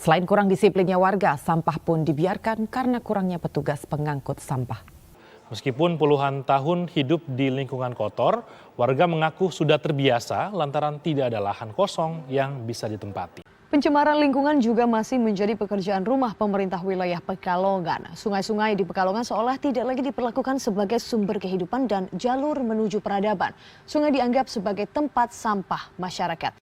Selain kurang disiplinnya warga, sampah pun dibiarkan karena kurangnya petugas pengangkut sampah. Meskipun puluhan tahun hidup di lingkungan kotor, warga mengaku sudah terbiasa lantaran tidak ada lahan kosong yang bisa ditempati. Pencemaran lingkungan juga masih menjadi pekerjaan rumah pemerintah wilayah Pekalongan. Sungai-sungai di Pekalongan seolah tidak lagi diperlakukan sebagai sumber kehidupan dan jalur menuju peradaban. Sungai dianggap sebagai tempat sampah masyarakat.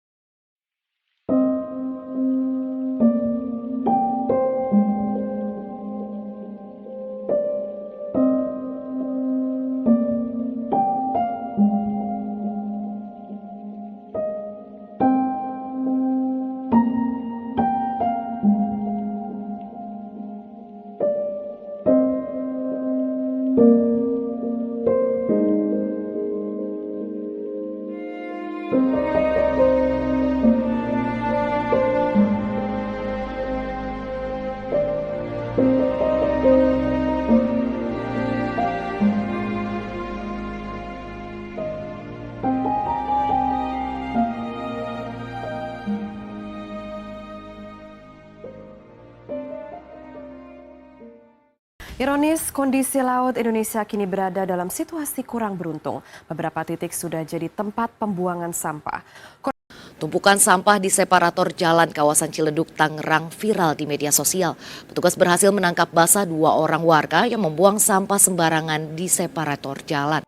Ironis, kondisi laut Indonesia kini berada dalam situasi kurang beruntung. Beberapa titik sudah jadi tempat pembuangan sampah. Tumpukan sampah di separator jalan kawasan Ciledug, Tangerang viral di media sosial. Petugas berhasil menangkap basah 2 orang warga yang membuang sampah sembarangan di separator jalan.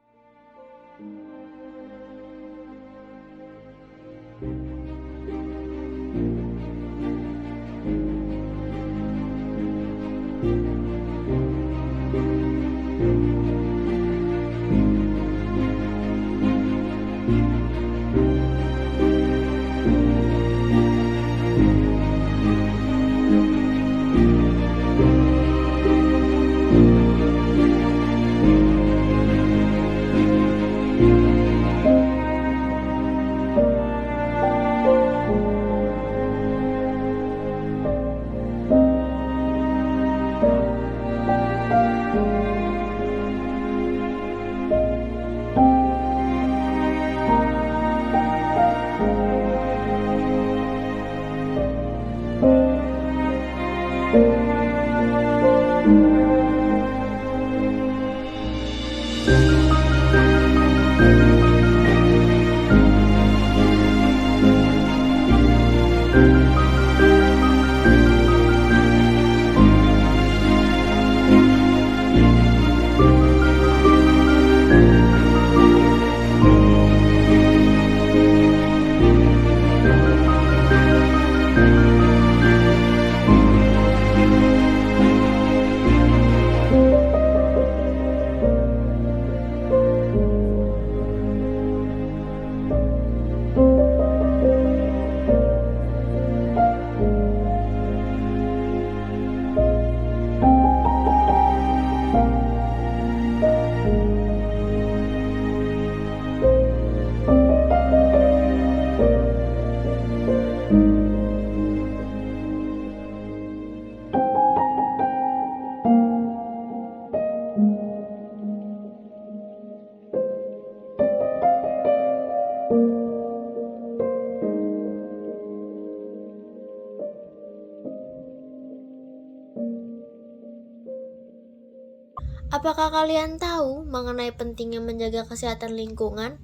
Apakah kalian tahu mengenai pentingnya menjaga kesehatan lingkungan?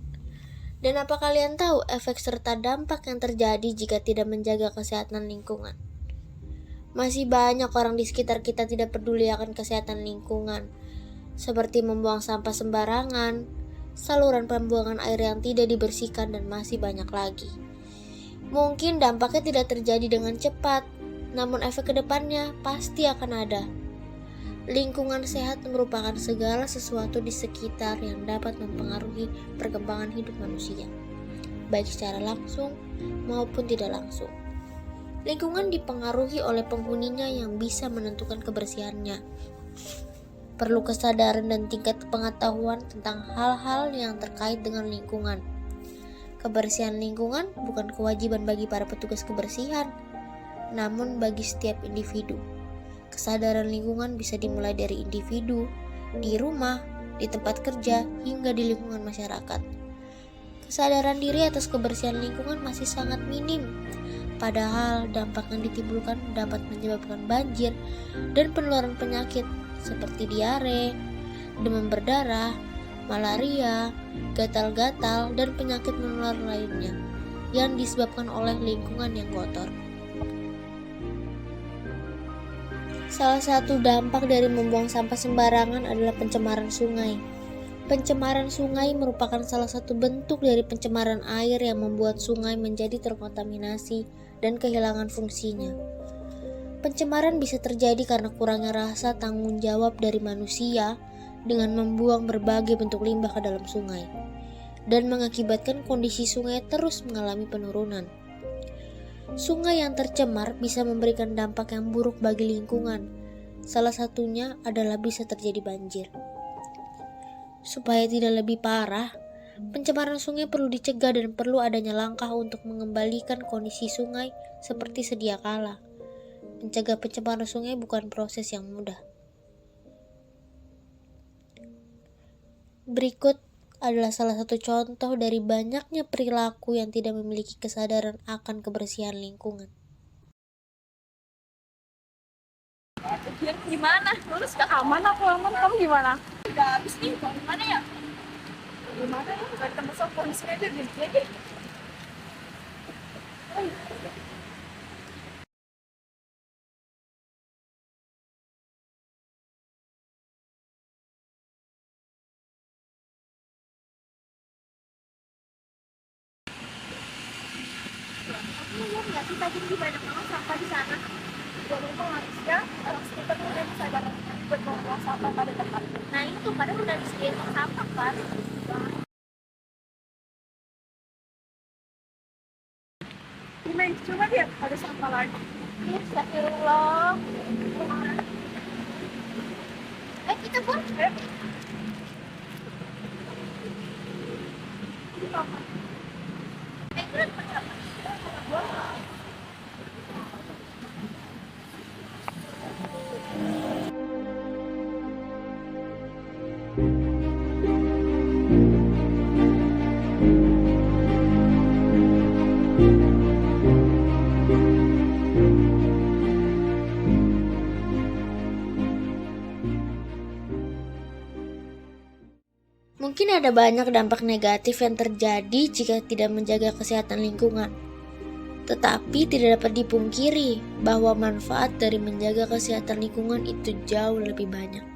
Dan apa kalian tahu efek serta dampak yang terjadi jika tidak menjaga kesehatan lingkungan? Masih banyak orang di sekitar kita tidak peduli akan kesehatan lingkungan, seperti membuang sampah sembarangan, saluran pembuangan air yang tidak dibersihkan, dan masih banyak lagi. Mungkin dampaknya tidak terjadi dengan cepat, namun efek kedepannya pasti akan ada. Lingkungan sehat merupakan segala sesuatu di sekitar yang dapat mempengaruhi perkembangan hidup manusia, baik secara langsung maupun tidak langsung. Lingkungan dipengaruhi oleh penghuninya yang bisa menentukan kebersihannya. Perlu kesadaran dan tingkat pengetahuan tentang hal-hal yang terkait dengan lingkungan. Kebersihan lingkungan bukan kewajiban bagi para petugas kebersihan, namun bagi setiap individu. Kesadaran lingkungan bisa dimulai dari individu, di rumah, di tempat kerja, hingga di lingkungan masyarakat. Kesadaran diri atas kebersihan lingkungan masih sangat minim. Padahal dampak yang ditimbulkan dapat menyebabkan banjir dan penularan penyakit seperti diare, demam berdarah, malaria, gatal-gatal, dan penyakit menular lainnya yang disebabkan oleh lingkungan yang kotor. Salah satu dampak dari membuang sampah sembarangan adalah pencemaran sungai. Pencemaran sungai merupakan salah satu bentuk dari pencemaran air yang membuat sungai menjadi terkontaminasi dan kehilangan fungsinya. Pencemaran bisa terjadi karena kurangnya rasa tanggung jawab dari manusia dengan membuang berbagai bentuk limbah ke dalam sungai dan mengakibatkan kondisi sungai terus mengalami penurunan. Sungai yang tercemar bisa memberikan dampak yang buruk bagi lingkungan. Salah satunya adalah bisa terjadi banjir. Supaya tidak lebih parah, pencemaran sungai perlu dicegah dan perlu adanya langkah untuk mengembalikan kondisi sungai seperti sedia kala. Mencegah pencemaran sungai bukan proses yang mudah. Berikut adalah salah satu contoh dari banyaknya perilaku yang tidak memiliki kesadaran akan kebersihan lingkungan. Gimana? Lulus gak aman aku aman, kamu gimana? Udah habis nih, mau gimana ya? Gimana ya? Gak ketemu sama polisi aja lagi. Kamu lihat sih tadi banyak banget sampah di sana. Jadi harusnya orang sekitar udah bisa banget buat membuang sampah pada tempat. Nah itu padahal udah disediain sampah kan. Gimana? Coba lihat ada sampah lagi. Astagfirullah. Kita pun. Mungkin ada banyak dampak negatif yang terjadi jika tidak menjaga kesehatan lingkungan. Tetapi tidak dapat dipungkiri bahwa manfaat dari menjaga kesehatan lingkungan itu jauh lebih banyak.